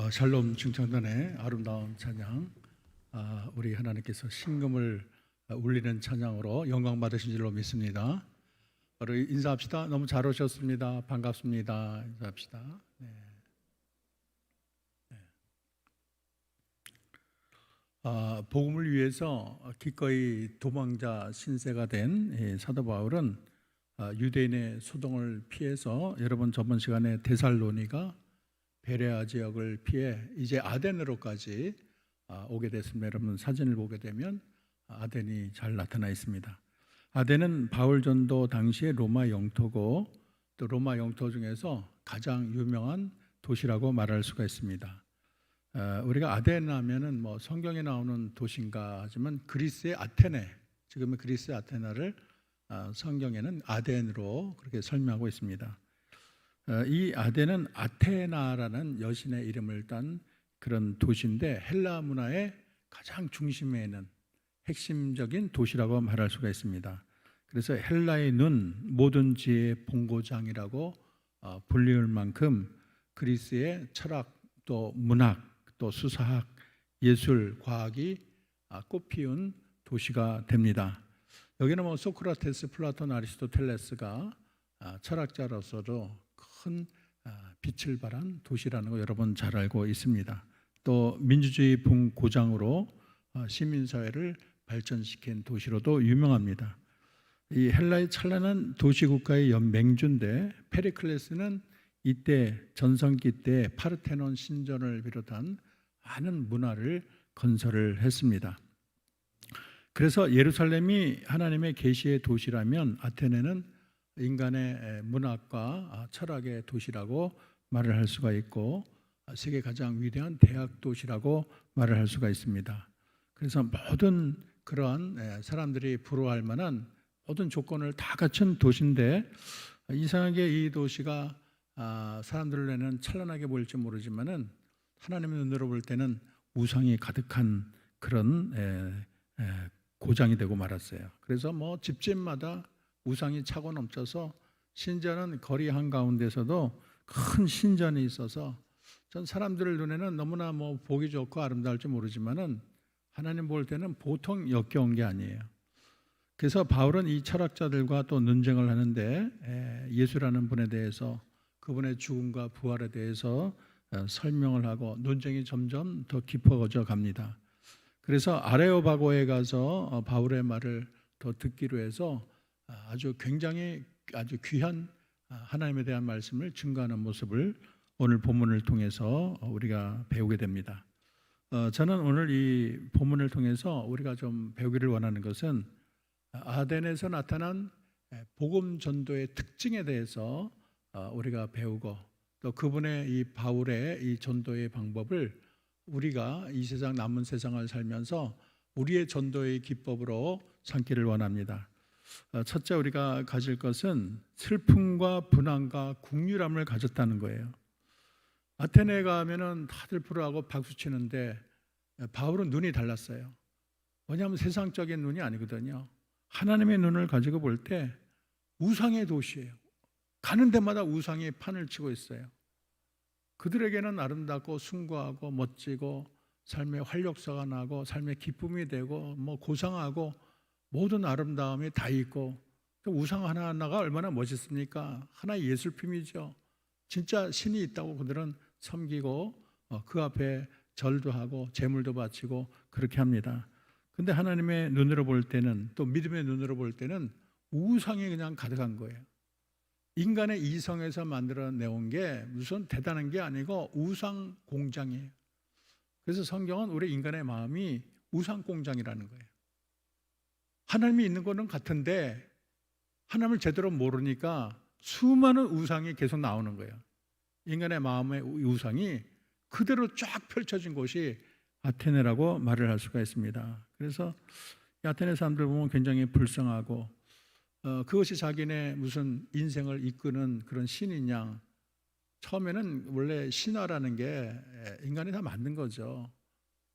샬롬 충청단의 아름다운 찬양, 우리 하나님께서 신금을 울리는 찬양으로 영광 받으신 줄로 믿습니다. 우리 인사합시다. 너무 잘 오셨습니다. 반갑습니다. 인사합시다. 네. 복음을 위해서 기꺼이 도망자 신세가 된 사도 바울은 유대인의 소동을 피해서, 여러분 저번 시간에 데살로니가 베레아 지역을 피해 이제 아덴으로까지 오게 됐습니다. 여러분 사진을 보게 되면 아덴이 잘 나타나 있습니다. 아덴은 바울 전도 당시의 로마 영토고, 또 로마 영토 중에서 가장 유명한 도시라고 말할 수가 있습니다. 우리가 아덴 하면은 뭐 성경에 나오는 도시인가 하지만 그리스의 아테네, 지금의 그리스의 아테나를 성경에는 아덴으로 그렇게 설명하고 있습니다. 이 아덴은 아테나라는 여신의 이름을 딴 그런 도시인데, 헬라 문화의 가장 중심에 있는 핵심적인 도시라고 말할 수가 있습니다. 그래서 헬라의 눈, 모든 지혜의 본고장이라고 불리울 만큼 그리스의 철학, 또 문학, 또 수사학, 예술, 과학이 꽃피운 도시가 됩니다. 여기는 뭐 소크라테스, 플라톤, 아리스토텔레스가 철학자로서도 큰 빛을 발한 도시라는 거 여러분 잘 알고 있습니다. 또 민주주의 본고장으로 시민사회를 발전시킨 도시로도 유명합니다. 이 헬라의 찬란한 도시국가의 맹주인데, 페리클레스는 이때 전성기 때 파르테논 신전을 비롯한 많은 문화를 건설을 했습니다. 그래서 예루살렘이 하나님의 계시의 도시라면 아테네는 인간의 문학과 철학의 도시라고 말을 할 수가 있고, 세계 가장 위대한 대학 도시라고 말을 할 수가 있습니다. 그래서 모든 그러한 사람들이 부러워할 만한 모든 조건을 다 갖춘 도시인데, 이상하게 이 도시가 사람들 눈에는 찬란하게 보일지 모르지만은 하나님의 눈으로 볼 때는 우상이 가득한 그런 고장이 되고 말았어요. 그래서 뭐 집집마다 우상이 차고 넘쳐서, 신전은 거리 한가운데서도 큰 신전이 있어서 전 사람들 눈에는 너무나 뭐 보기 좋고 아름다울지 모르지만은 하나님 볼 때는 보통 역겨운 게 아니에요. 그래서 바울은 이 철학자들과 또 논쟁을 하는데, 예수라는 분에 대해서, 그분의 죽음과 부활에 대해서 설명을 하고 논쟁이 점점 더 깊어져 갑니다. 그래서 아레오바고에 가서 바울의 말을 더 듣기로 해서 아주 굉장히 아주 귀한 하나님에 대한 말씀을 증거하는 모습을 오늘 본문을 통해서 우리가 배우게 됩니다. 저는 오늘 이 본문을 통해서 우리가 좀 배우기를 원하는 것은 아덴에서 나타난 복음 전도의 특징에 대해서 우리가 배우고, 또 그분의 이 바울의 이 전도의 방법을 우리가 이 세상 남은 세상을 살면서 우리의 전도의 기법으로 삼기를 원합니다. 첫째 우리가 가질 것은 슬픔과 분함과 국률함을 가졌다는 거예요. 아테네에 가면은 다들 부러워하고 박수 치는데 바울은 눈이 달랐어요. 왜냐하면 세상적인 눈이 아니거든요. 하나님의 눈을 가지고 볼 때 우상의 도시예요. 가는 데마다 우상이 판을 치고 있어요. 그들에게는 아름답고 숭고하고 멋지고 삶의 활력소가 나고 삶의 기쁨이 되고 뭐 고상하고 모든 아름다움이 다 있고, 우상 하나하나가 얼마나 멋있습니까? 하나의 예술품이죠. 진짜 신이 있다고 그들은 섬기고 그 앞에 절도 하고 제물도 바치고 그렇게 합니다. 근데 하나님의 눈으로 볼 때는, 또 믿음의 눈으로 볼 때는 우상이 그냥 가득한 거예요. 인간의 이성에서 만들어내온 게 무슨 대단한 게 아니고 우상 공장이에요. 그래서 성경은 우리 인간의 마음이 우상 공장이라는 거예요. 하나님이 있는 거는 같은데 하나님을 제대로 모르니까 수많은 우상이 계속 나오는 거예요. 인간의 마음의 우상이 그대로 쫙 펼쳐진 곳이 아테네라고 말을 할 수가 있습니다. 그래서 아테네 사람들 보면 굉장히 불쌍하고, 그것이 자기네 무슨 인생을 이끄는 그런 신이냐. 처음에는 원래 신화라는 게 인간이 다 만든 거죠.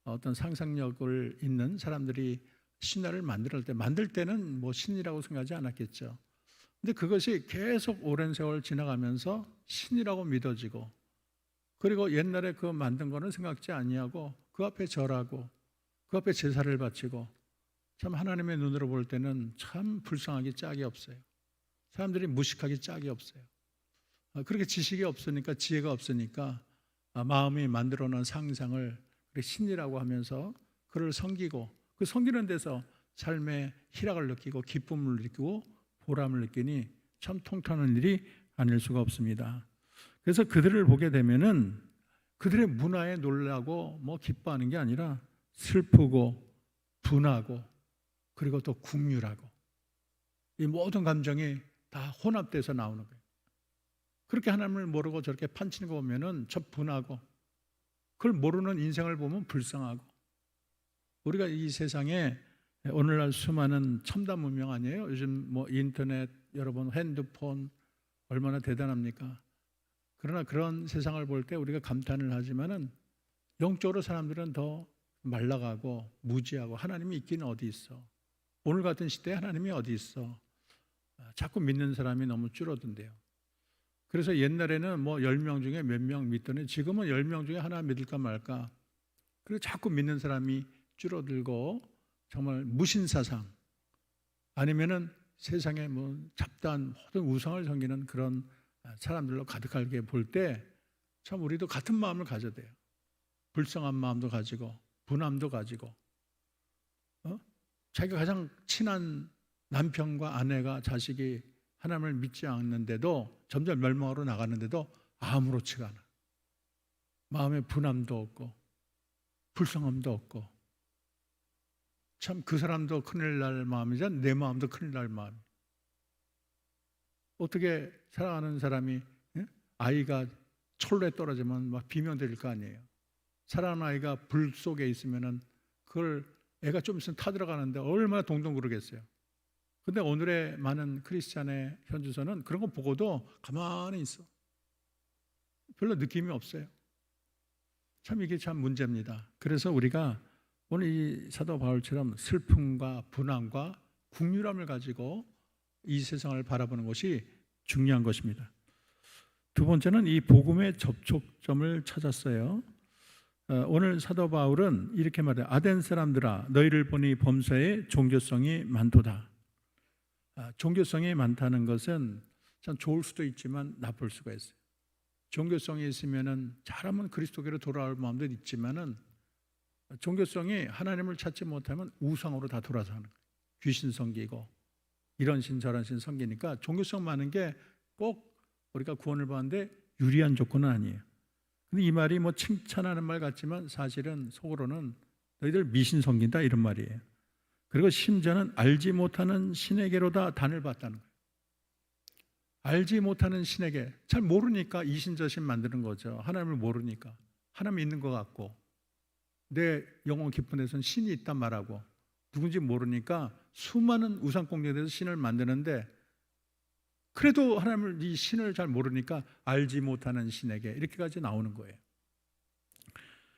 어떤 상상력을 있는 사람들이 신화를 만들 때는 뭐 신이라고 생각하지 않았겠죠. 근데 그것이 계속 오랜 세월 지나가면서 신이라고 믿어지고, 그리고 옛날에 그 만든 거는 생각지 아니하고 그 앞에 절하고 그 앞에 제사를 바치고, 참 하나님의 눈으로 볼 때는 참 불쌍하기 짝이 없어요. 사람들이 무식하기 짝이 없어요. 그렇게 지식이 없으니까, 지혜가 없으니까 마음이 만들어 놓은 상상을 신이라고 하면서 그를 섬기고, 그 섬기는 데서 삶의 희락을 느끼고 기쁨을 느끼고 보람을 느끼니 참 통탄한 일이 아닐 수가 없습니다. 그래서 그들을 보게 되면은 그들의 문화에 놀라고 뭐 기뻐하는 게 아니라 슬프고 분하고 그리고 또 국률하고, 이 모든 감정이 다 혼합돼서 나오는 거예요. 그렇게 하나님을 모르고 저렇게 판치는 거 보면은 저 분하고, 그걸 모르는 인생을 보면 불쌍하고. 우리가 이 세상에 오늘날 수많은 첨단 문명 아니에요? 요즘 뭐 인터넷, 여러분 핸드폰 얼마나 대단합니까? 그러나 그런 세상을 볼 때 우리가 감탄을 하지만은 영적으로 사람들은 더 말라가고 무지하고, 하나님이 있기는 어디 있어? 오늘 같은 시대에 하나님이 어디 있어? 자꾸 믿는 사람이 너무 줄어든대요. 그래서 옛날에는 뭐 10명 중에 몇 명 믿더니 지금은 10명 중에 하나 믿을까 말까. 그리고 자꾸 믿는 사람이 줄어들고, 정말 무신사상 아니면은 세상에 뭐 잡다한 모든 우상을 섬기는 그런 사람들로 가득하게 볼 때 참 우리도 같은 마음을 가져야 돼요. 불쌍한 마음도 가지고 분함도 가지고, 자기가 가장 친한 남편과 아내가, 자식이 하나님을 믿지 않는데도, 점점 멸망으로 나가는데도 아무렇지가 않아. 마음에 분함도 없고 불쌍함도 없고, 참 그 사람도 큰일 날 마음이자 내 마음도 큰일 날 마음. 어떻게 사랑하는 사람이, 아이가 철로에 떨어지면 막 비명드릴 거 아니에요. 사랑하는 아이가 불 속에 있으면은 그걸 애가 좀 있으면 타들어가는데 얼마나 동동 구르겠어요. 근데 오늘의 많은 크리스찬의 현주소는 그런 거 보고도 가만히 있어. 별로 느낌이 없어요. 참 이게 참 문제입니다. 그래서 우리가 오늘 이 사도 바울처럼 슬픔과 분함과 국률함을 가지고 이 세상을 바라보는 것이 중요한 것입니다. 두 번째는 이 복음의 접촉점을 찾았어요. 오늘 사도 바울은 이렇게 말해요. 아덴 사람들아, 너희를 보니 범사에 종교성이 많도다. 종교성이 많다는 것은 참 좋을 수도 있지만 나쁠 수가 있어요. 종교성이 있으면은 잘하면 그리스도께로 돌아올 마음도 있지만은, 종교성이 하나님을 찾지 못하면 우상으로 다 돌아서 하는 거예요. 귀신 섬기고 이런 신 저런 신 섬기니까 종교성 많은 게 꼭 우리가 구원을 받는데 유리한 조건은 아니에요. 근데 이 말이 뭐 칭찬하는 말 같지만 사실은 속으로는 너희들 미신 섬긴다 이런 말이에요. 그리고 심지어는 알지 못하는 신에게로다 단을 받다는 거예요. 알지 못하는 신에게, 잘 모르니까 이신저신 만드는 거죠. 하나님을 모르니까. 하나님 있는 것 같고 내 영혼 깊은 데서는 신이 있단 말하고, 누군지 모르니까 수많은 우상공경에서 신을 만드는데, 그래도 하나님을, 이 신을 잘 모르니까 알지 못하는 신에게 이렇게까지 나오는 거예요.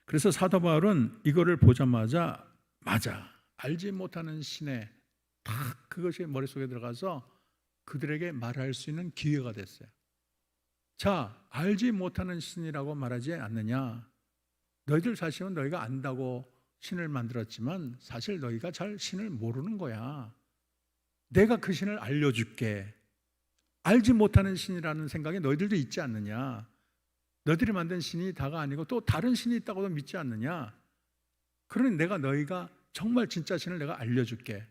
그래서 사도 바울은 이거를 보자마자, 맞아, 알지 못하는 신에 딱 그것이 머릿속에 들어가서 그들에게 말할 수 있는 기회가 됐어요. 자, 알지 못하는 신이라고 말하지 않느냐? 너희들 사실은 너희가 안다고 신을 만들었지만 사실 너희가 잘 신을 모르는 거야. 내가 그 신을 알려줄게. 알지 못하는 신이라는 생각이 너희들도 있지 않느냐? 너희들이 만든 신이 다가 아니고 또 다른 신이 있다고도 믿지 않느냐? 그러니 내가 너희가 정말 진짜 신을 내가 알려줄게.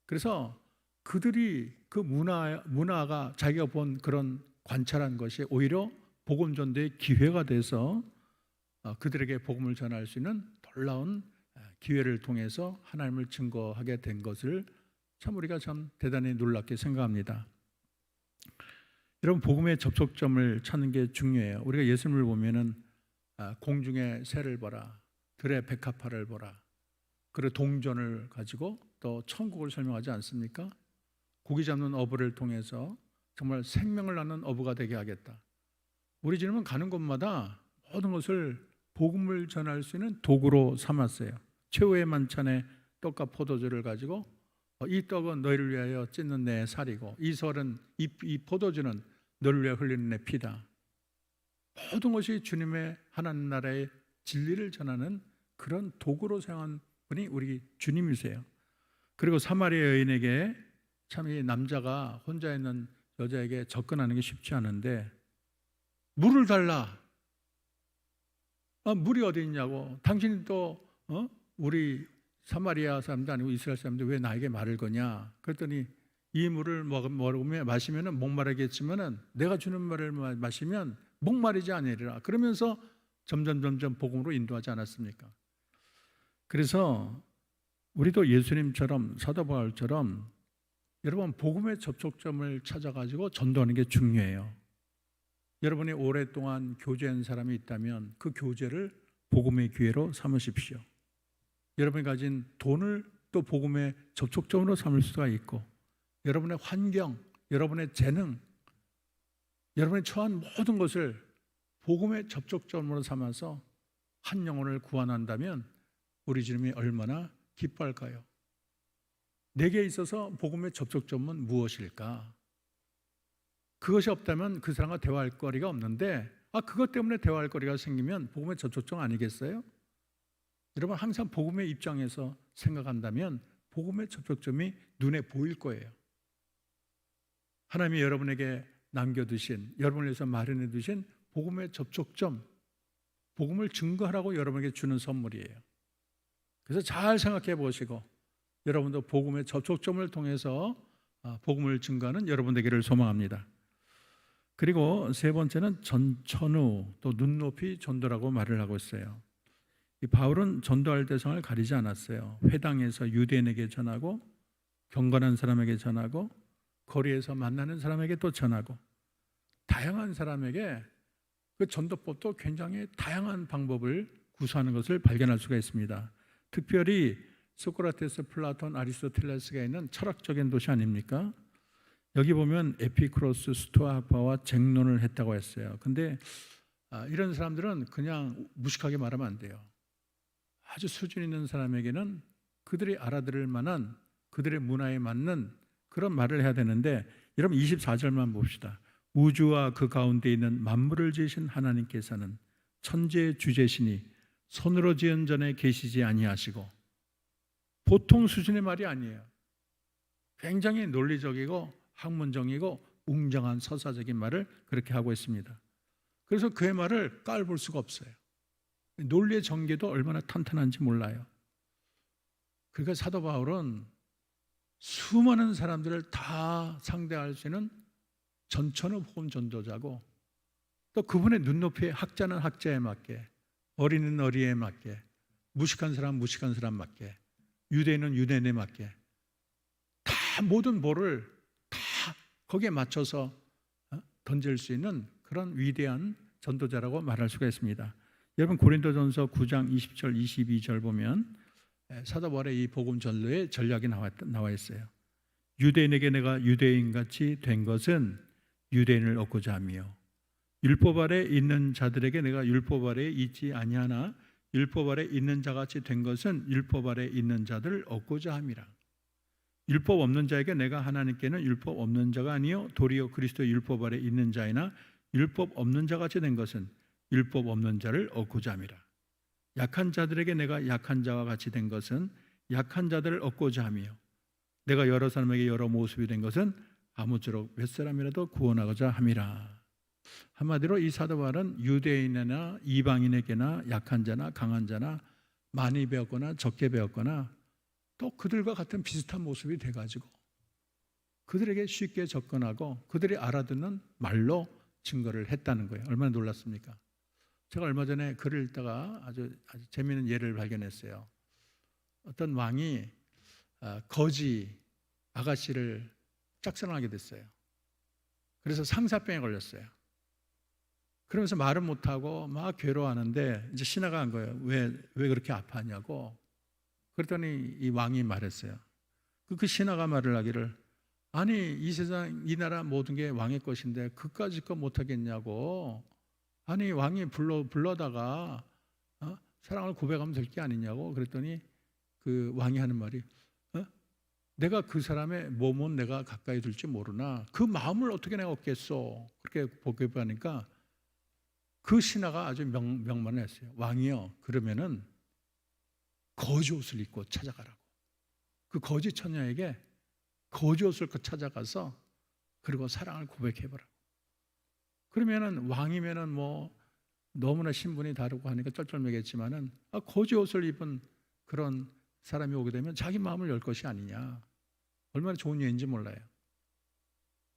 그래서 그들이 그 문화가 자기가 본 그런 관찰한 것이 오히려 복음 전도의 기회가 돼서 그들에게 복음을 전할 수 있는 놀라운 기회를 통해서 하나님을 증거하게 된 것을 참 우리가 참 대단히 놀랍게 생각합니다. 여러분, 복음의 접촉점을 찾는 게 중요해요. 우리가 예수님을 보면은 공중의 새를 보라, 들의 백합화를 보라, 그리고 동전을 가지고 또 천국을 설명하지 않습니까? 고기 잡는 어부를 통해서 정말 생명을 낳는 어부가 되게 하겠다. 우리 주님은 가는 곳마다 모든 것을 복음을 전할 수 있는 도구로 삼았어요. 최후의 만찬에 떡과 포도주를 가지고, 이 떡은 너희를 위하여 찢는 내 살이고 이 설은, 이 포도주는 너를 위하여 흘리는 내 피다. 모든 것이 주님의 하나님 나라의 진리를 전하는 그런 도구로 사용한 분이 우리 주님이세요. 그리고 사마리아 여인에게 참 이 남자가 혼자 있는 여자에게 접근하는 게 쉽지 않은데 물을 달라. 물이 어디 있냐고. 당신이 또 우리 사마리아 사람도 아니고 이스라엘 사람도 왜 나에게 말을 거냐. 그랬더니 이 물을 마시면 목마르겠지만 내가 주는 말을 마시면 목마르지 아니리라. 그러면서 점점 복음으로 인도하지 않았습니까? 그래서 우리도 예수님처럼 사도 바울처럼 여러분 복음의 접촉점을 찾아가지고 전도하는 게 중요해요. 여러분이 오랫동안 교제한 사람이 있다면 그 교제를 복음의 기회로 삼으십시오. 여러분이 가진 돈을 또 복음의 접촉점으로 삼을 수가 있고, 여러분의 환경, 여러분의 재능, 여러분이 처한 모든 것을 복음의 접촉점으로 삼아서 한 영혼을 구원한다면 우리 주님이 얼마나 기뻐할까요? 내게 있어서 복음의 접촉점은 무엇일까? 그것이 없다면 그 사람과 대화할 거리가 없는데 그것 때문에 대화할 거리가 생기면 복음의 접촉점 아니겠어요? 여러분 항상 복음의 입장에서 생각한다면 복음의 접촉점이 눈에 보일 거예요. 하나님이 여러분에게 남겨두신, 여러분을 위해서 마련해 두신 복음의 접촉점, 복음을 증거하라고 여러분에게 주는 선물이에요. 그래서 잘 생각해 보시고 여러분도 복음의 접촉점을 통해서 복음을 증거하는 여러분 되기를 소망합니다. 그리고 세 번째는 전천후 또 눈높이 전도라고 말을 하고 있어요. 이 바울은 전도할 대상을 가리지 않았어요. 회당에서 유대인에게 전하고 경건한 사람에게 전하고 거리에서 만나는 사람에게 또 전하고 다양한 사람에게 그 전도법도 굉장히 다양한 방법을 구사하는 것을 발견할 수가 있습니다. 특별히 소크라테스, 플라톤, 아리스토텔레스가 있는 철학적인 도시 아닙니까? 여기 보면 에피쿠로스, 스토아 학파와 쟁론을 했다고 했어요. 근데 이런 사람들은 그냥 무식하게 말하면 안 돼요. 아주 수준 있는 사람에게는 그들이 알아들을 만한 그들의 문화에 맞는 그런 말을 해야 되는데, 여러분 24절만 봅시다. 우주와 그 가운데 있는 만물을 지으신 하나님께서는 천지의 주제시니 손으로 지은 전에 계시지 아니하시고, 보통 수준의 말이 아니에요. 굉장히 논리적이고 학문적이고 웅장한 서사적인 말을 그렇게 하고 있습니다. 그래서 그의 말을 깔볼 수가 없어요. 논리의 전개도 얼마나 탄탄한지 몰라요. 그러니까 사도 바울은 수많은 사람들을 다 상대할 수 있는 전천후 복음 전도자고, 또 그분의 눈높이에 학자는 학자에 맞게, 어린이는 어린이에 맞게, 무식한 사람 무식한 사람 맞게, 유대인은 유대인에 맞게 다 모든 볼을 다 거기에 맞춰서 던질 수 있는 그런 위대한 전도자라고 말할 수가 있습니다. 여러분 고린도전서 9장 20절 22절 보면 사도 바울의 이 복음 전도의 전략이 나와 있어요. 유대인에게 내가 유대인같이 된 것은 유대인을 얻고자 하며, 율법 아래 있는 자들에게 내가 율법 아래 있지 아니하나 율법 아래 있는 자같이 된 것은 율법 아래 있는 자들을 얻고자 함이라. 율법 없는 자에게 내가 하나님께는 율법 없는 자가 아니요 도리어 그리스도 율법 아래 있는 자이나 율법 없는 자같이 된 것은 율법 없는 자를 얻고자 함이라. 약한 자들에게 내가 약한 자와 같이 된 것은 약한 자들을 얻고자 하며, 내가 여러 사람에게 여러 모습이 된 것은 아무쪼록 몇 사람이라도 구원하고자 함이라. 한마디로 이 사도 바울은 유대인이나 이방인에게나 약한 자나 강한 자나 많이 배웠거나 적게 배웠거나 또 그들과 같은 비슷한 모습이 돼가지고 그들에게 쉽게 접근하고 그들이 알아듣는 말로 증거를 했다는 거예요. 얼마나 놀랐습니까? 제가 얼마 전에 글을 읽다가 아주 재미있는 예를 발견했어요. 어떤 왕이 거지 아가씨를 짝사랑하게 됐어요. 그래서 상사병에 걸렸어요. 그러면서 말은 못하고 막 괴로워하는데 이제 신하가 한 거예요. 왜 그렇게 아파하냐고. 그랬더니 이 왕이 말했어요. 그 신하가 말을 하기를, 아니 이 세상 이 나라 모든 게 왕의 것인데 그까짓 거 못하겠냐고. 아니 왕이 불러다가 사랑을 고백하면 될 게 아니냐고. 그랬더니 그 왕이 하는 말이, 내가 그 사람의 몸은 내가 가까이 둘지 모르나 그 마음을 어떻게 내가 얻겠소. 그렇게 고백하니까 그 신하가 아주 명만을 했어요. 왕이요, 그러면은 거지 옷을 입고 찾아가라고. 그 거지 처녀에게 거지 옷을 찾아가서 그리고 사랑을 고백해보라고. 그러면은 왕이면은 뭐 너무나 신분이 다르고 하니까 쩔쩔매겠지만은 거지 옷을 입은 그런 사람이 오게 되면 자기 마음을 열 것이 아니냐. 얼마나 좋은 예인지 몰라요.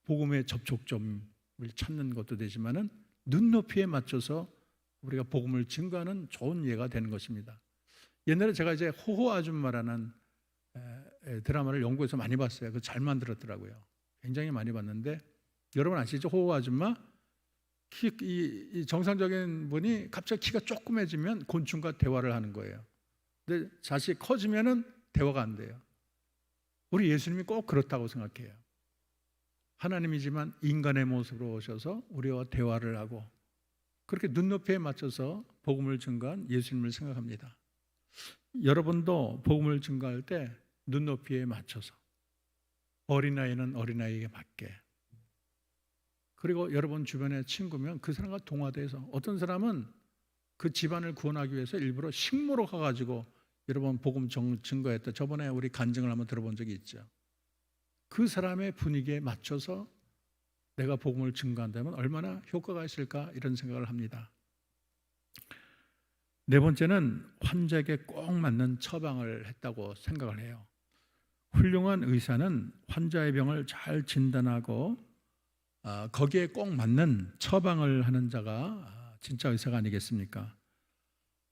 복음의 접촉점을 찾는 것도 되지만은 눈높이에 맞춰서 우리가 복음을 증거하는 좋은 예가 되는 것입니다. 옛날에 제가 이제 호호 아줌마라는 드라마를 영국에서 많이 봤어요. 그 잘 만들었더라고요. 굉장히 많이 봤는데 여러분 아시죠? 호호 아줌마 이 정상적인 분이 갑자기 키가 조그매지면 곤충과 대화를 하는 거예요. 근데 자식 커지면은 대화가 안 돼요. 우리 예수님이 꼭 그렇다고 생각해요. 하나님이지만 인간의 모습으로 오셔서 우리와 대화를 하고 그렇게 눈높이에 맞춰서 복음을 증거한 예수님을 생각합니다. 여러분도 복음을 증거할 때 눈높이에 맞춰서 어린아이는 어린아이에게 맞게, 그리고 여러분 주변에 친구면 그 사람과 동화돼서, 어떤 사람은 그 집안을 구원하기 위해서 일부러 식모로 가가지고 여러분 복음 증거했다. 저번에 우리 간증을 한번 들어본 적이 있죠. 그 사람의 분위기에 맞춰서 내가 복음을 증거한다면 얼마나 효과가 있을까, 이런 생각을 합니다. 네 번째는 환자에게 꼭 맞는 처방을 했다고 생각을 해요. 훌륭한 의사는 환자의 병을 잘 진단하고 거기에 꼭 맞는 처방을 하는 자가 진짜 의사가 아니겠습니까?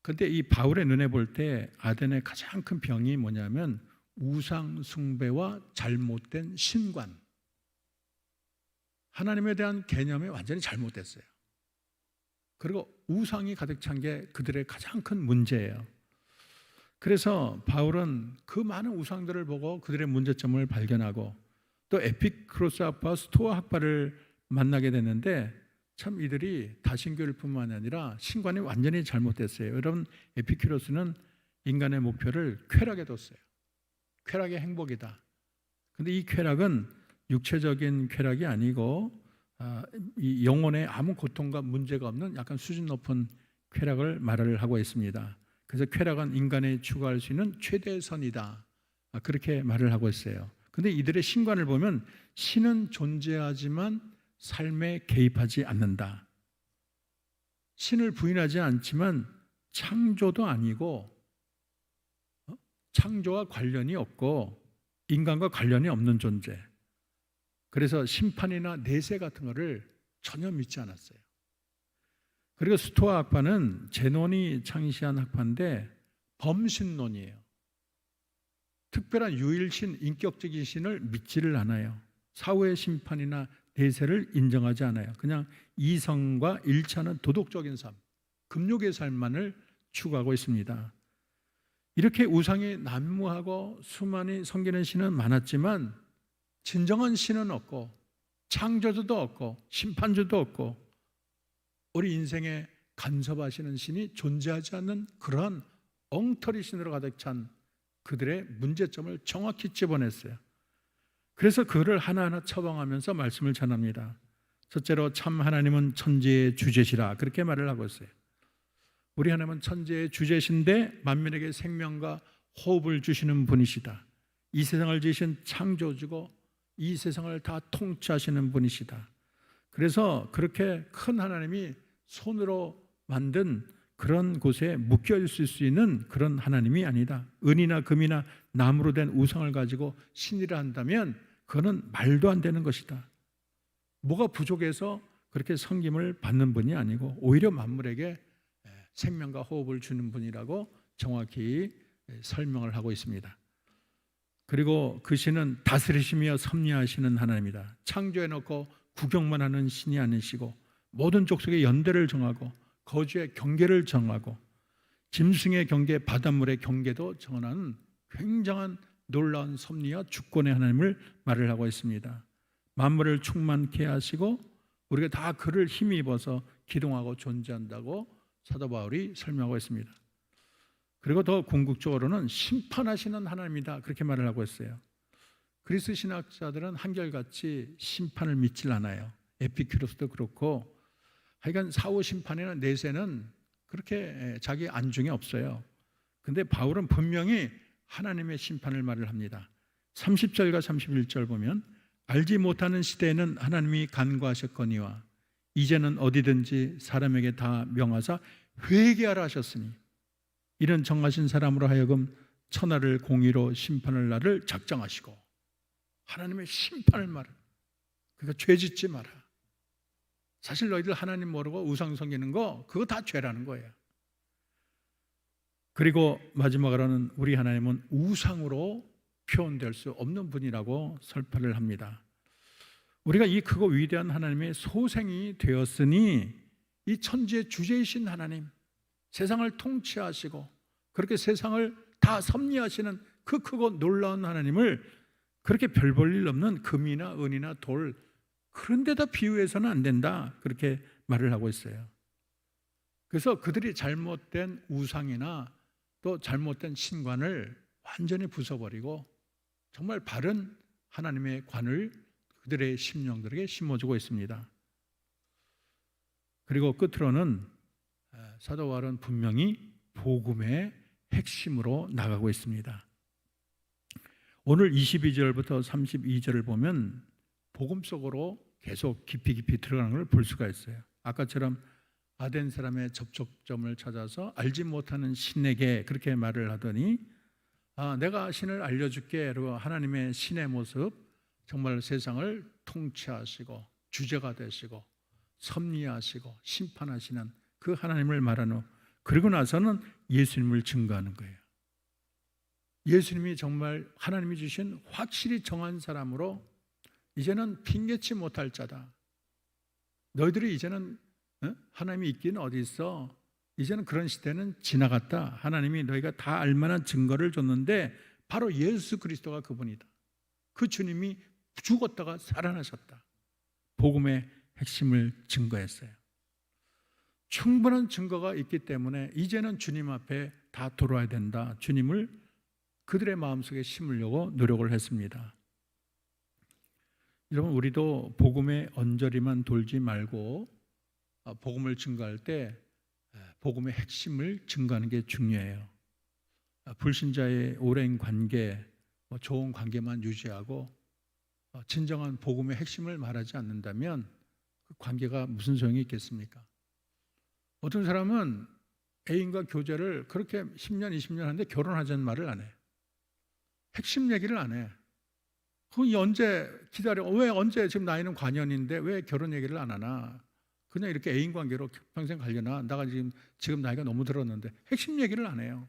그런데 이 바울의 눈에 볼 때 아덴의 가장 큰 병이 뭐냐면 우상 숭배와 잘못된 신관, 하나님에 대한 개념이 완전히 잘못됐어요. 그리고 우상이 가득 찬 게 그들의 가장 큰 문제예요. 그래서 바울은 그 많은 우상들을 보고 그들의 문제점을 발견하고 또 에피크로스 학파와 스토아 학파를 만나게 됐는데, 참 이들이 다신교일 뿐만 아니라 신관이 완전히 잘못됐어요. 여러분, 에피큐로스는 인간의 목표를 쾌락에 뒀어요. 쾌락이 행복이다. 그런데 이 쾌락은 육체적인 쾌락이 아니고 이 영혼에 아무 고통과 문제가 없는 약간 수준 높은 쾌락을 말을 하고 있습니다. 그래서 쾌락은 인간이 추구할 수 있는 최대선이다, 그렇게 말을 하고 있어요. 그런데 이들의 신관을 보면 신은 존재하지만 삶에 개입하지 않는다. 신을 부인하지 않지만 창조도 아니고 창조와 관련이 없고 인간과 관련이 없는 존재. 그래서 심판이나 내세 같은 거를 전혀 믿지 않았어요. 그리고 스토아 학파는 제논이 창시한 학파인데 범신론이에요. 특별한 유일신, 인격적인 신을 믿지를 않아요. 사후의 심판이나 내세를 인정하지 않아요. 그냥 이성과 일치하는 도덕적인 삶, 금욕의 삶만을 추구하고 있습니다. 이렇게 우상이 난무하고 수많이 섬기는 신은 많았지만 진정한 신은 없고 창조주도 없고 심판주도 없고 우리 인생에 간섭하시는 신이 존재하지 않는 그러한 엉터리 신으로 가득 찬 그들의 문제점을 정확히 집어냈어요. 그래서 그를 하나하나 처방하면서 말씀을 전합니다. 첫째로 참 하나님은 천지의 주제시라, 그렇게 말을 하고 있어요. 우리 하나님은 천지의 주제신데 만민에게 생명과 호흡을 주시는 분이시다. 이 세상을 지으신 창조주고 이 세상을 다 통치하시는 분이시다. 그래서 그렇게 큰 하나님이 손으로 만든 그런 곳에 묶여 있을 수 있는 그런 하나님이 아니다. 은이나 금이나 나무로 된 우상을 가지고 신이라 한다면 그거는 말도 안 되는 것이다. 뭐가 부족해서 그렇게 섬김을 받는 분이 아니고 오히려 만물에게 생명과 호흡을 주는 분이라고 정확히 설명을 하고 있습니다. 그리고 그 신은 다스리시며 섭리하시는 하나님이다. 창조해놓고 구경만 하는 신이 아니시고 모든 족속의 연대를 정하고 거주의 경계를 정하고 짐승의 경계, 바닷물의 경계도 정하는 굉장한 놀라운 섭리와 주권의 하나님을 말을 하고 있습니다. 만물을 충만케 하시고 우리가 다 그를 힘입어서 기동하고 존재한다고 사도 바울이 설명하고 있습니다. 그리고 더 궁극적으로는 심판하시는 하나님이다, 그렇게 말을 하고 있어요. 그리스 신학자들은 한결같이 심판을 믿질 않아요. 에피큐로스도 그렇고 하여간 사후 심판이나 내세는 그렇게 자기 안중에 없어요. 근데 바울은 분명히 하나님의 심판을 말을 합니다. 30절과 31절 보면 알지 못하는 시대에는 하나님이 간구하셨거니와 이제는 어디든지 사람에게 다 명하사 회개하라 하셨으니 이런 정하신 사람으로 하여금 천하를 공의로 심판할 날을 작정하시고 하나님의 심판을 말해. 그러니까 죄 짓지 마라. 사실 너희들 하나님 모르고 우상 섬기는 거 그거 다 죄라는 거예요. 그리고 마지막으로는 우리 하나님은 우상으로 표현될 수 없는 분이라고 설파를 합니다. 우리가 이 크고 위대한 하나님의 소생이 되었으니 이 천지의 주제이신 하나님, 세상을 통치하시고 그렇게 세상을 다 섭리하시는 그 크고 놀라운 하나님을 그렇게 별 볼 일 없는 금이나 은이나 돌 그런 데다 비유해서는 안 된다, 그렇게 말을 하고 있어요. 그래서 그들이 잘못된 우상이나 또 잘못된 신관을 완전히 부숴버리고 정말 바른 하나님의 관을 그들의 심령들에게 심어주고 있습니다. 그리고 끝으로는 사도 바울은 분명히 복음의 핵심으로 나가고 있습니다. 오늘 22절부터 32절을 보면 복음 속으로 계속 깊이 들어가는 걸 볼 수가 있어요. 아까처럼 아덴 사람의 접촉점을 찾아서 알지 못하는 신에게 그렇게 말을 하더니 내가 신을 알려줄게. 그리고 하나님의 신의 모습, 정말 세상을 통치하시고 주제가 되시고 섭리하시고 심판하시는 그 하나님을 말하는, 그리고 나서는 예수님을 증거하는 거예요. 예수님이 정말 하나님이 주신 확실히 정한 사람으로 이제는 핑계치 못할 자다. 너희들이 이제는 하나님이 있기는 어디 있어? 이제는 그런 시대는 지나갔다. 하나님이 너희가 다 알만한 증거를 줬는데 바로 예수 그리스도가 그분이다. 그 주님이 죽었다가 살아나셨다. 복음의 핵심을 증거했어요. 충분한 증거가 있기 때문에 이제는 주님 앞에 다 돌아야 된다. 주님을 그들의 마음속에 심으려고 노력을 했습니다. 여러분, 우리도 복음의 언저리만 돌지 말고 복음을 증거할 때 복음의 핵심을 증거하는 게 중요해요. 불신자의 오랜 관계, 좋은 관계만 유지하고 진정한 복음의 핵심을 말하지 않는다면 그 관계가 무슨 소용이 있겠습니까? 어떤 사람은 애인과 교제를 그렇게 10년, 20년 하는데 결혼하자는 말을 안 해. 핵심 얘기를 안 해. 그건 언제 기다려? 왜 언제? 지금 나이는 관연인데 왜 결혼 얘기를 안 하나? 그냥 이렇게 애인 관계로 평생 가려나? 내가 지금 나이가 너무 들었는데 핵심 얘기를 안 해요.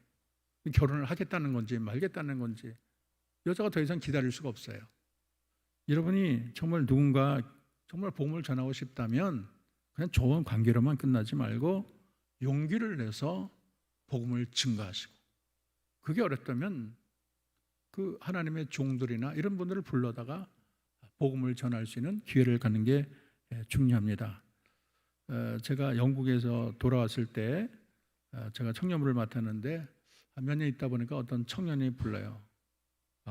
결혼을 하겠다는 건지 말겠다는 건지. 여자가 더 이상 기다릴 수가 없어요. 여러분이 정말 누군가 정말 복음을 전하고 싶다면 그냥 좋은 관계로만 끝나지 말고 용기를 내서 복음을 증거하시고, 그게 어렵다면 그 하나님의 종들이나 이런 분들을 불러다가 복음을 전할 수 있는 기회를 갖는 게 중요합니다. 제가 영국에서 돌아왔을 때 제가 청년부를 맡았는데 몇 년 있다 보니까 어떤 청년이 불러요.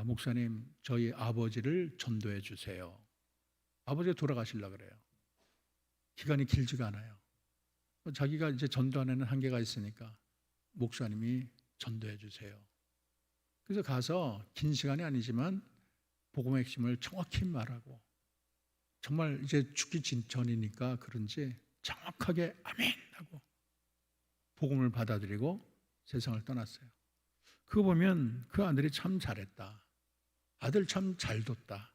목사님, 저희 아버지를 전도해 주세요. 아버지가 돌아가시려고 그래요. 기간이 길지가 않아요. 자기가 이제 전도하는 한계가 있으니까 목사님이 전도해 주세요. 그래서 가서 긴 시간이 아니지만 복음의 핵심을 정확히 말하고, 정말 이제 죽기 전이니까 그런지 정확하게 아멘 하고 복음을 받아들이고 세상을 떠났어요. 그거 보면 그 아들이 참 잘했다. 아들 참 잘 뒀다.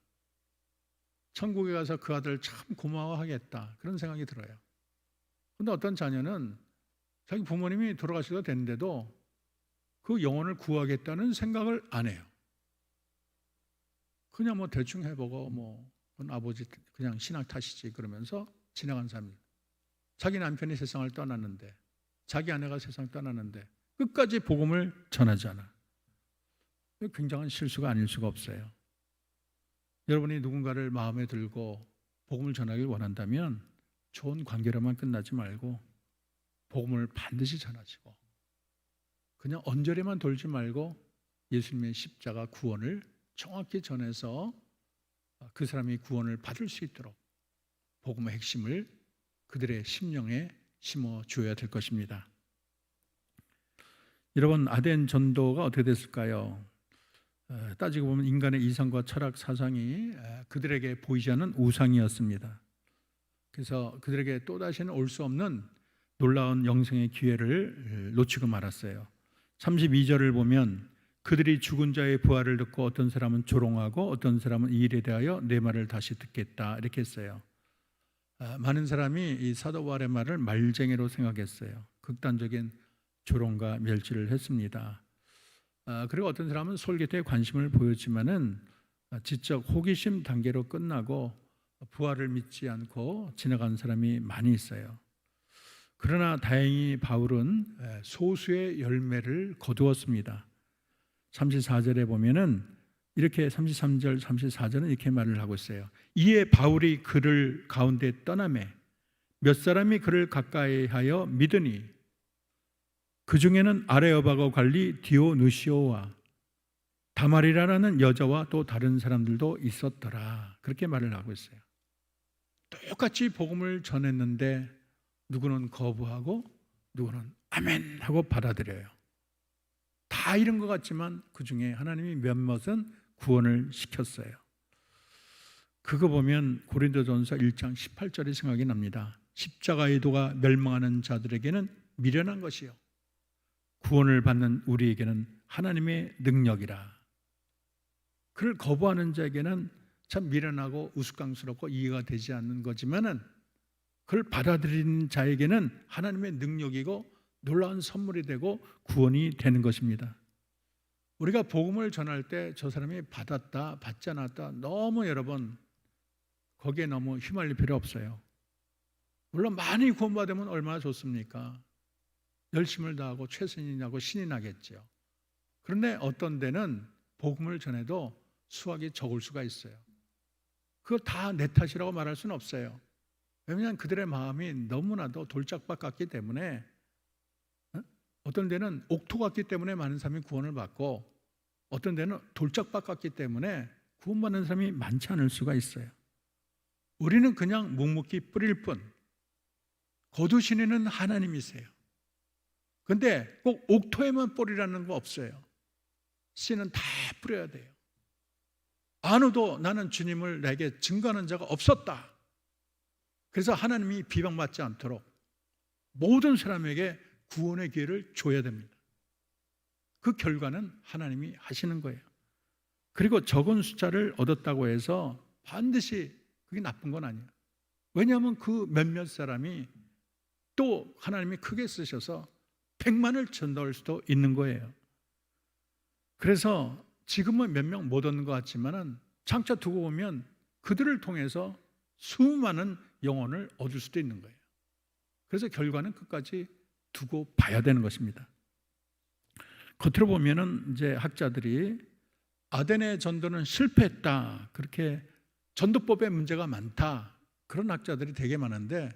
천국에 가서 그 아들 참 고마워하겠다. 그런 생각이 들어요. 그런데 어떤 자녀는 자기 부모님이 돌아가시게 됐는데도 그 영혼을 구하겠다는 생각을 안 해요. 그냥 뭐 대충 해보고 그건 아버지 그냥 신앙 탓이지 그러면서 지나간 사람들. 자기 남편이 세상을 떠났는데, 자기 아내가 세상 떠났는데 끝까지 복음을 전하지 않아. 굉장한 실수가 아닐 수가 없어요. 여러분이 누군가를 마음에 들고 복음을 전하길 원한다면 좋은 관계로만 끝나지 말고 복음을 반드시 전하시고, 그냥 언저리만 돌지 말고 예수님의 십자가 구원을 정확히 전해서 그 사람이 구원을 받을 수 있도록 복음의 핵심을 그들의 심령에 심어 주어야 될 것입니다. 여러분, 아덴 전도가 어떻게 됐을까요? 따지고 보면 인간의 이상과 철학 사상이 그들에게 보이지 않는 우상이었습니다. 그래서 그들에게 또다시는 올 수 없는 놀라운 영생의 기회를 놓치고 말았어요. 32절을 보면 그들이 죽은 자의 부활을 듣고 어떤 사람은 조롱하고 어떤 사람은 이 일에 대하여 내 말을 다시 듣겠다 이렇게 했어요. 많은 사람이 이 사도 바울의 말을 말쟁이로 생각했어요. 극단적인 조롱과 멸시를 했습니다. 그리고 어떤 사람은 솔깃에 관심을 보였지만은 지적 호기심 단계로 끝나고 부활을 믿지 않고 지나간 사람이 많이 있어요. 그러나 다행히 바울은 소수의 열매를 거두었습니다. 34절에 보면은 이렇게 33절, 34절은 이렇게 말을 하고 있어요. 이에 바울이 그를 가운데 떠나매 몇 사람이 그를 가까이하여 믿으니 그 중에는 아레오바고 관리 디오누시오와 다말이라는 여자와 또 다른 사람들도 있었더라. 그렇게 말을 하고 있어요. 똑같이 복음을 전했는데 누구는 거부하고 누구는 아멘 하고 받아들여요. 다 이런 것 같지만 그 중에 하나님이 몇몇은 구원을 시켰어요. 그거 보면 고린도전서 1장 18절이 생각이 납니다. 십자가의 도가 멸망하는 자들에게는 미련한 것이요 구원을 받는 우리에게는 하나님의 능력이라. 그를 거부하는 자에게는 참 미련하고 우스꽝스럽고 이해가 되지 않는 거지만은 그걸 받아들이는 자에게는 하나님의 능력이고 놀라운 선물이 되고 구원이 되는 것입니다. 우리가 복음을 전할 때 저 사람이 받았다, 받지 않았다 너무 여러분 거기에 너무 휘말릴 필요 없어요. 물론 많이 구원받으면 얼마나 좋습니까? 열심을 다하고 최선이 나고 신이 나겠죠. 그런데 어떤 데는 복음을 전해도 수확이 적을 수가 있어요. 그거 다 내 탓이라고 말할 수는 없어요. 왜냐하면 그들의 마음이 너무나도 돌짝밭 같기 때문에 어떤 데는 옥토 같기 때문에 많은 사람이 구원을 받고 어떤 데는 돌짝밭 같기 때문에 구원받는 사람이 많지 않을 수가 있어요. 우리는 그냥 묵묵히 뿌릴 뿐 거두시는 하나님이세요. 그런데 꼭 옥토에만 뿌리라는 거 없어요. 씨는 다 뿌려야 돼요. 아무도 나는 주님을 내게 증거하는 자가 없었다. 그래서 하나님이 비방받지 않도록 모든 사람에게 구원의 기회를 줘야 됩니다. 그 결과는 하나님이 하시는 거예요. 그리고 적은 숫자를 얻었다고 해서 반드시 그게 나쁜 건 아니에요. 왜냐하면 그 몇몇 사람이 또 하나님이 크게 쓰셔서 100만을 전도할 수도 있는 거예요. 그래서 지금은 몇 명 못 얻는 것 같지만은 장차 두고 보면 그들을 통해서 수많은 영혼을 얻을 수도 있는 거예요. 그래서 결과는 끝까지 두고 봐야 되는 것입니다. 겉으로 보면은 이제 학자들이 아덴의 전도는 실패했다. 그렇게 전도법에 문제가 많다. 그런 학자들이 되게 많은데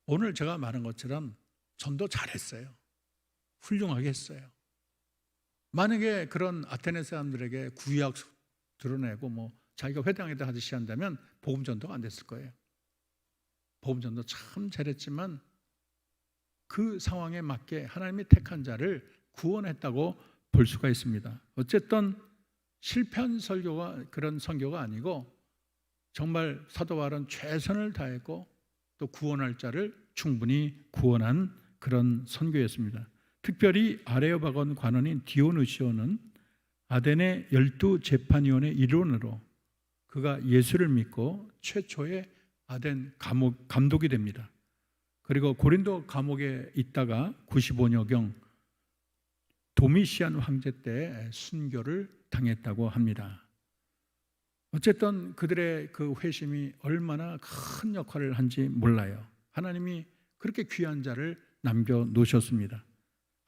오늘 제가 말한 것처럼 전도 잘했어요. 훌륭하게 했어요. 만약에 그런 아테네 사람들에게 구약 드러내고 뭐 자기가 회당에다 하듯이 한다면 복음 전도가 안 됐을 거예요. 복음 전도 참 잘했지만 그 상황에 맞게 하나님이 택한 자를 구원했다고 볼 수가 있습니다. 어쨌든 실패한 설교가 그런 선교가 아니고 정말 사도 바울은 최선을 다했고 또 구원할 자를 충분히 구원한 그런 선교였습니다. 특별히 아레오바곤 관원인 디오누시오는 아덴의 12재판위원의 일원으로 그가 예수를 믿고 최초의 아덴 감독이 됩니다. 그리고 고린도 감옥에 있다가 95년경 도미시안 황제 때 순교를 당했다고 합니다. 어쨌든 그들의 그 회심이 얼마나 큰 역할을 한지 몰라요. 하나님이 그렇게 귀한 자를 남겨놓으셨습니다.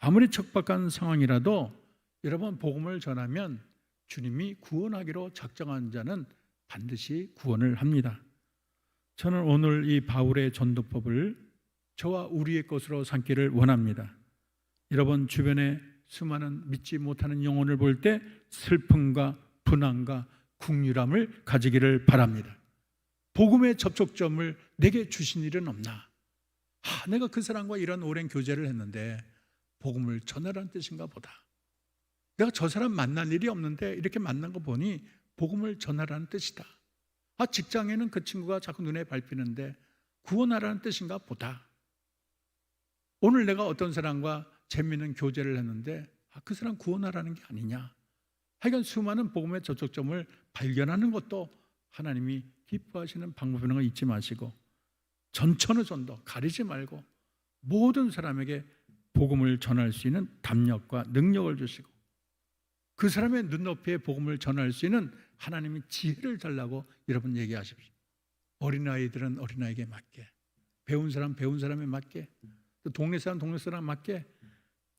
아무리 척박한 상황이라도 여러분 복음을 전하면 주님이 구원하기로 작정한 자는 반드시 구원을 합니다. 저는 오늘 이 바울의 전도법을 저와 우리의 것으로 삼기를 원합니다. 여러분 주변에 수많은 믿지 못하는 영혼을 볼 때 슬픔과 분함과 국률함을 가지기를 바랍니다. 복음의 접촉점을 내게 주신 일은 없나? 내가 그 사람과 이런 오랜 교제를 했는데 복음을 전하라는 뜻인가 보다. 내가 저 사람 만날 일이 없는데 이렇게 만난 거 보니 복음을 전하라는 뜻이다. 직장에는 그 친구가 자꾸 눈에 밟히는데 구원하라는 뜻인가 보다. 오늘 내가 어떤 사람과 재미있는 교제를 했는데 그 사람 구원하라는 게 아니냐. 하여간 수많은 복음의 접촉점을 발견하는 것도 하나님이 기뻐하시는 방법이라는 거 잊지 마시고 전천후 전도 가리지 말고 모든 사람에게 복음을 전할 수 있는 담력과 능력을 주시고 그 사람의 눈높이에 복음을 전할 수 있는 하나님이 지혜를 달라고 여러분 얘기하십시오. 어린아이들은 어린아이에게 맞게, 배운 사람 배운 사람에 맞게, 또 동네 사람 맞게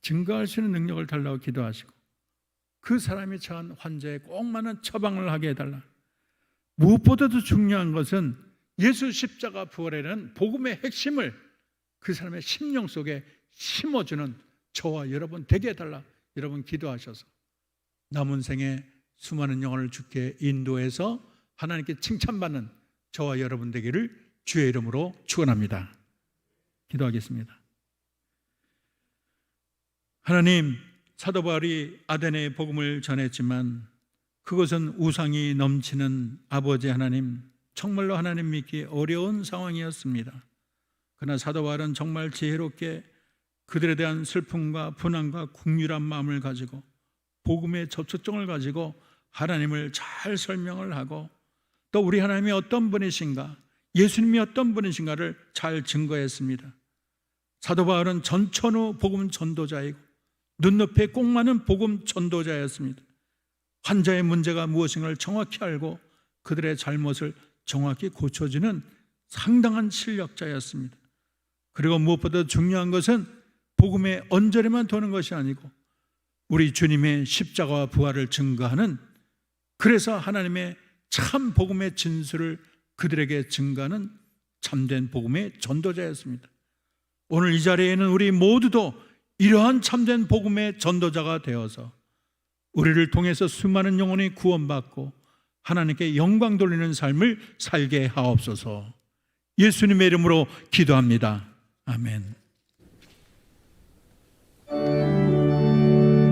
증거할 수 있는 능력을 달라고 기도하시고 그 사람이 처한 환자에 꼭 맞는 처방을 하게 해달라. 무엇보다도 중요한 것은 예수 십자가 부활에는 복음의 핵심을 그 사람의 심령 속에 심어주는 저와 여러분 되게 해달라. 여러분 기도하셔서 남은 생에 수많은 영혼을 주께 인도해서 하나님께 칭찬받는 저와 여러분 되기를 주의 이름으로 축원합니다. 기도하겠습니다. 하나님, 사도 바울이 아데네에 복음을 전했지만 그것은 우상이 넘치는 아버지 하나님, 정말로 하나님 믿기 어려운 상황이었습니다. 그러나 사도 바울은 정말 지혜롭게 그들에 대한 슬픔과 분함과 국률한 마음을 가지고 복음의 접촉점을 가지고 하나님을 잘 설명을 하고 또 우리 하나님이 어떤 분이신가, 예수님이 어떤 분이신가를 잘 증거했습니다. 사도 바울은 전천후 복음 전도자이고 눈높이에 꼭 맞는 복음 전도자였습니다. 환자의 문제가 무엇인가를 정확히 알고 그들의 잘못을 정확히 고쳐주는 상당한 실력자였습니다. 그리고 무엇보다 중요한 것은 복음의 언저리만 도는 것이 아니고 우리 주님의 십자가와 부활을 증거하는, 그래서 하나님의 참 복음의 진술을 그들에게 증거하는 참된 복음의 전도자였습니다. 오늘 이 자리에는 우리 모두도 이러한 참된 복음의 전도자가 되어서 우리를 통해서 수많은 영혼이 구원받고 하나님께 영광 돌리는 삶을 살게 하옵소서. 예수님의 이름으로 기도합니다. 아멘.